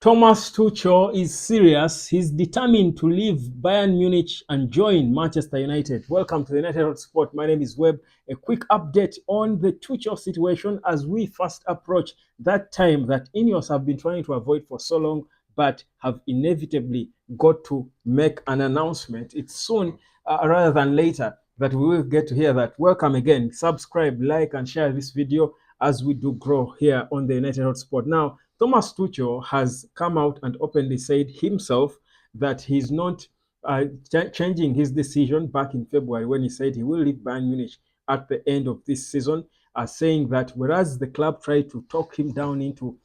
Thomas Tuchel is serious. He's determined to leave Bayern Munich and join Manchester United. Welcome to the United Sport. My name is Webb. A quick update on the Tuchel situation as we fast approach that time that INEOS have been trying to avoid for so long, but have inevitably got to make an announcement. It's soon rather than later that we will get to hear that. Welcome again. Subscribe, like, and share this video as we do grow here on the United Sport. Now, Thomas Tuchel has come out and openly said himself that he's not changing his decision back in February when he said he will leave Bayern Munich at the end of this season, saying that whereas the club tried to talk him down into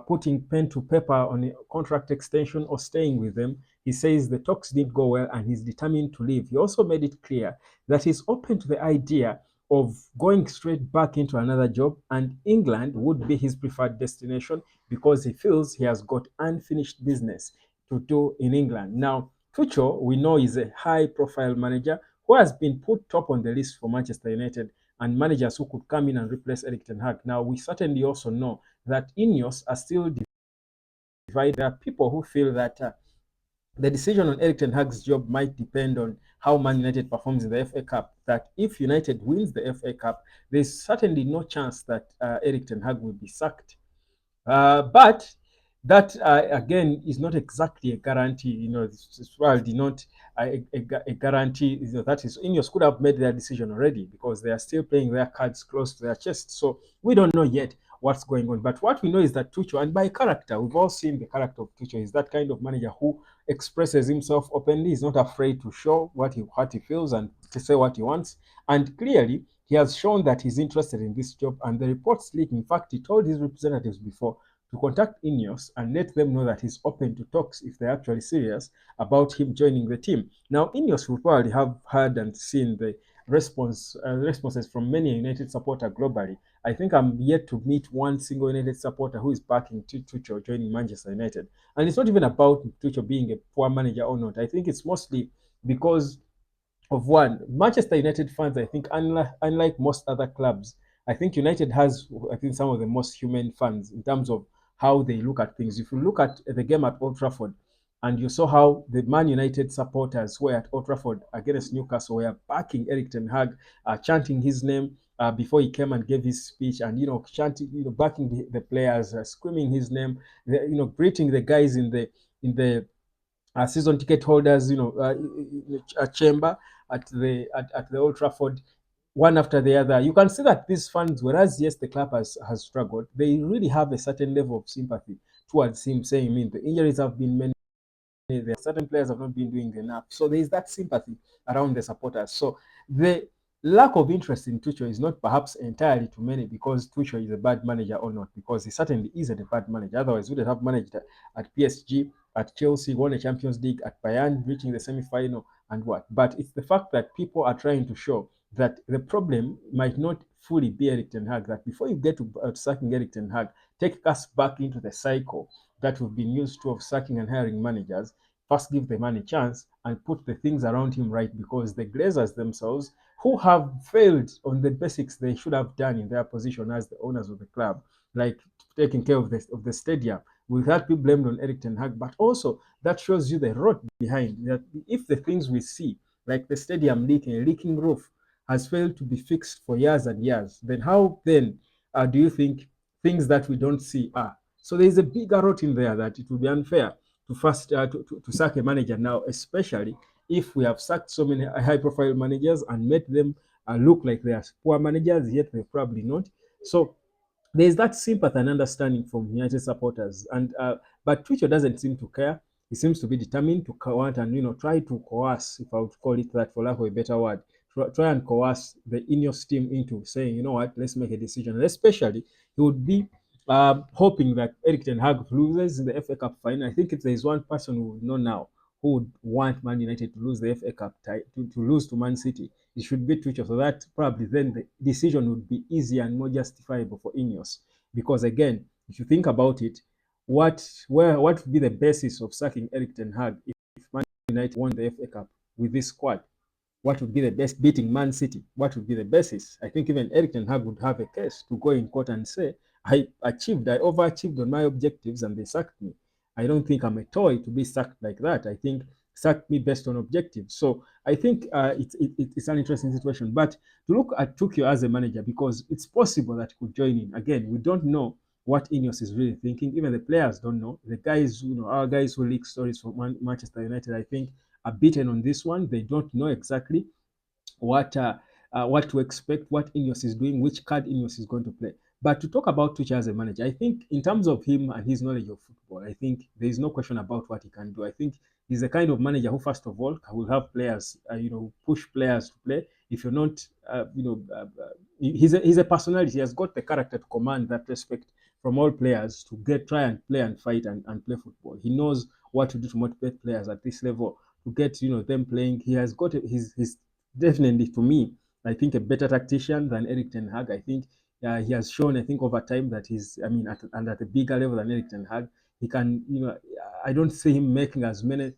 putting pen to paper on a contract extension or staying with them, he says the talks didn't go well and he's determined to leave. He also made it clear that he's open to the idea of going straight back into another job, and England would be his preferred destination because he feels he has got unfinished business to do in England. Now, Tuchel, we know, is a high-profile manager who has been put top on the list for Manchester United and managers who could come in and replace Erik Ten Hag. Now, we certainly also know that INEOS are still divided. There are people who feel that the decision on Erik Ten Hag's job might depend on how Man United performs in the FA Cup. That if United wins the FA Cup, there's certainly no chance that Erik Ten Hag will be sacked. But that again is not exactly a guarantee. You know, it's probably not a guarantee. You know, that is, INEOS could have made their decision already because they are still playing their cards close to their chest. So we don't know yet what's going on. But what we know is that Tuchel, and by character, we've all seen the character of Tuchel, is that kind of manager who expresses himself openly. He's not afraid to show what he feels and to say what he wants. And clearly, he has shown that he's interested in this job. And the reports leak. In fact, he told his representatives before to contact INEOS and let them know that he's open to talks if they're actually serious about him joining the team. Now, INEOS will probably have heard and seen the responses from many United supporters globally. I think I'm yet to meet one single United supporter who is backing Tuchel joining Manchester United. And it's not even about Tuchel being a poor manager or not. I think it's mostly because of one, Manchester United fans, I think, unlike most other clubs, I think United has, I think, some of the most human fans in terms of how they look at things. If you look at the game at Old Trafford, and you saw how the Man United supporters were at Old Trafford against Newcastle were backing Erik Ten Hag, chanting his name before he came and gave his speech, and chanting, backing the players, screaming his name, greeting the guys in the season ticket holders, a chamber at the Old Trafford, one after the other. You can see that these fans, whereas yes, the club has struggled, they really have a certain level of sympathy towards him, saying, I mean, the injuries have been many. There are certain players have not been doing enough. So there is that sympathy around the supporters. So the lack of interest in Tuchel is not perhaps entirely to many because Tuchel is a bad manager or not, because he certainly isn't a bad manager. Otherwise, he would have managed at PSG, at Chelsea, won a Champions League, at Bayern, reaching the semi-final and what. But it's the fact that people are trying to show that the problem might not fully be Erik Ten Hag, that before you get to sacking Erik Ten Hag, take us back into the cycle that we've been used to of sacking and hiring managers. First, give the man a chance and put the things around him right, because the Glazers themselves, who have failed on the basics they should have done in their position as the owners of the club, like taking care of the stadium, will that be blamed on Erik Ten Hag? But also, that shows you the rot behind that. If the things we see, like the stadium leaking, a leaking roof, has failed to be fixed for years and years, then how then do you think things that we don't see are? So there is a bigger rot in there that it would be unfair to sack a manager now, especially if we have sacked so many high-profile managers and made them look like they are poor managers, yet they're probably not. So there's that sympathy and understanding from United supporters, and but Tuchel doesn't seem to care. He seems to be determined to want and try to coerce, if I would call it that, for lack of a better word, try and coerce the INEOS team into saying, you know what, let's make a decision. And especially, he would be hoping that Erik Ten Hag loses in the FA Cup final. I think if there is one person who would know now who would want Man United to lose the FA Cup to lose to Man City, it should be Tuchel. So that probably then the decision would be easier and more justifiable for INEOS. Because again, if you think about it, what would be the basis of sacking Erik Ten Hag if Man United won the FA Cup with this squad? What would be the best beating Man City? What would be the basis? I think even Erik Ten Hag would have a case to go in court and say, I overachieved on my objectives and they sacked me. I don't think I'm a toy to be sacked like that. I think sack me based on objectives. So I think it's an interesting situation. But to look at Tuchel as a manager, because it's possible that he could join in. Again, we don't know what INEOS is really thinking. Even the players don't know. The guys, our guys who leak stories from Manchester United, I think, are beaten on this one. They don't know exactly what uh, what to expect, what INEOS is doing, which card INEOS is going to play. But to talk about Tuchel as a manager, I think in terms of him and his knowledge of football, I think there is no question about what he can do. I think he's the kind of manager who, first of all, will have players, push players to play. If you're not, he's a personality. He has got the character to command that respect from all players to try and play and fight and play football. He knows what to do to motivate players at this level to get them playing. He has got his definitely, to me, I think a better tactician than Erik Ten Hag. I think he has shown, I think, over time that and at a bigger level than Erik Ten Hag, he can, I don't see him making as many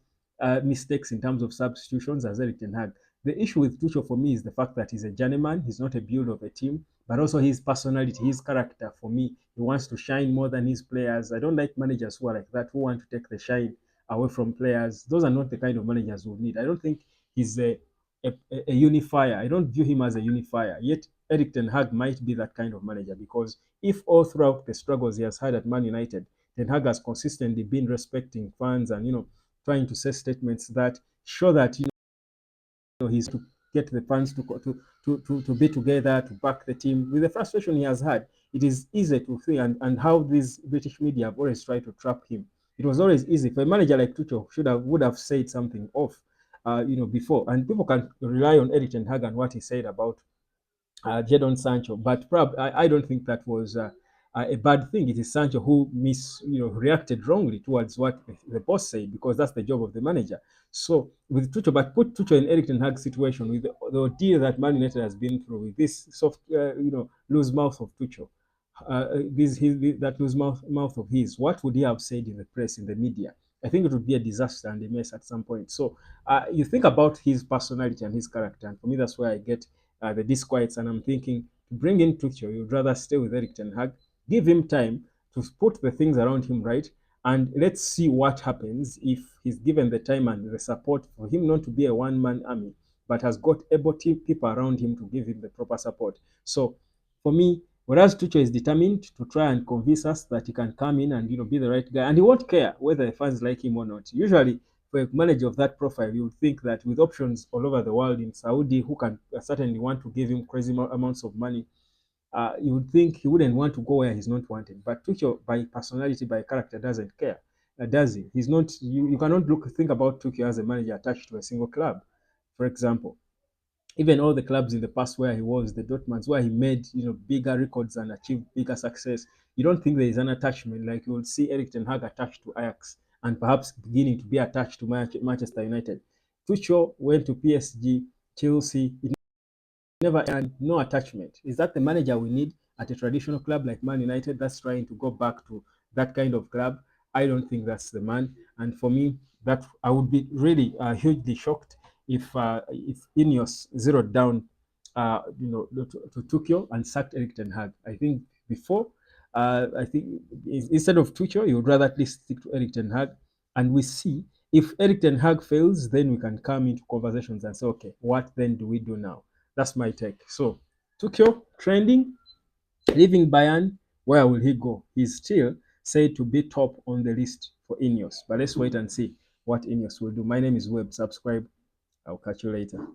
mistakes in terms of substitutions as Erik Ten Hag. The issue with Tuchel for me is the fact that he's a journeyman. He's not a build of a team, but also his personality, his character. For me, he wants to shine more than his players. I don't like managers who are like that, who want to take the shine away from players. Those are not the kind of managers we need. I don't think he's a unifier. I don't view him as a unifier. Yet Erik Ten Hag might be that kind of manager, because if all throughout the struggles he has had at Man United, Ten Hag has consistently been respecting fans and trying to say statements that show that he's to get the fans to be together, to back the team. With the frustration he has had, it is easy to think, and how these British media have always tried to trap him. It was always easy for a manager like Tuchel would have said something off, before, and people can rely on Erik Ten Hag and what he said about Jadon Sancho. But I don't think that was a bad thing. It is Sancho who reacted wrongly towards what the boss said, because that's the job of the manager. So with Tuchel, but put Tuchel in Erik Ten Hag's situation with the ordeal that Man United has been through, with this soft, loose mouth of Tuchel, that loose mouth of his, what would he have said in the press, in the media? I think it would be a disaster and a mess at some point. So you think about his personality and his character, and for me, that's where I get the disquiets. And I'm thinking, to bring in Tuchel, you'd rather stay with Erik Ten Hag, give him time to put the things around him right, and let's see what happens if he's given the time and the support for him not to be a one-man army, but has got able people around him to give him the proper support. So for me, whereas Tuchel is determined to try and convince us that he can come in and be the right guy, and he won't care whether the fans like him or not. Usually, for a manager of that profile, you would think that with options all over the world in Saudi, who can certainly want to give him crazy amounts of money, you would think he wouldn't want to go where he's not wanted. But Tuchel, by personality, by character, doesn't care, does he? He's not. You cannot think about Tuchel as a manager attached to a single club. For example, even all the clubs in the past where he was, the Dortmunds, where he made bigger records and achieved bigger success, you don't think there is an attachment like you will see Erik Ten Hag attached to Ajax and perhaps beginning to be attached to Manchester United. Tuchel went to PSG, Chelsea. It never, and no attachment. Is that the manager we need at a traditional club like Man United that's trying to go back to that kind of club? I don't think that's the man. And for me, that I would be really hugely shocked if INEOS zeroed down, to Tuchel and sacked Erik Ten Hag. I think before, I think instead of Tuchel, you would rather at least stick to Erik Ten Hag, and we see if Erik Ten Hag fails, then we can come into conversations and say, okay, what then do we do now? That's my take. So Tuchel trending, leaving Bayern. Where will he go? He's still said to be top on the list for INEOS, but let's wait and see what INEOS will do. My name is Webb. Subscribe. I'll catch you later.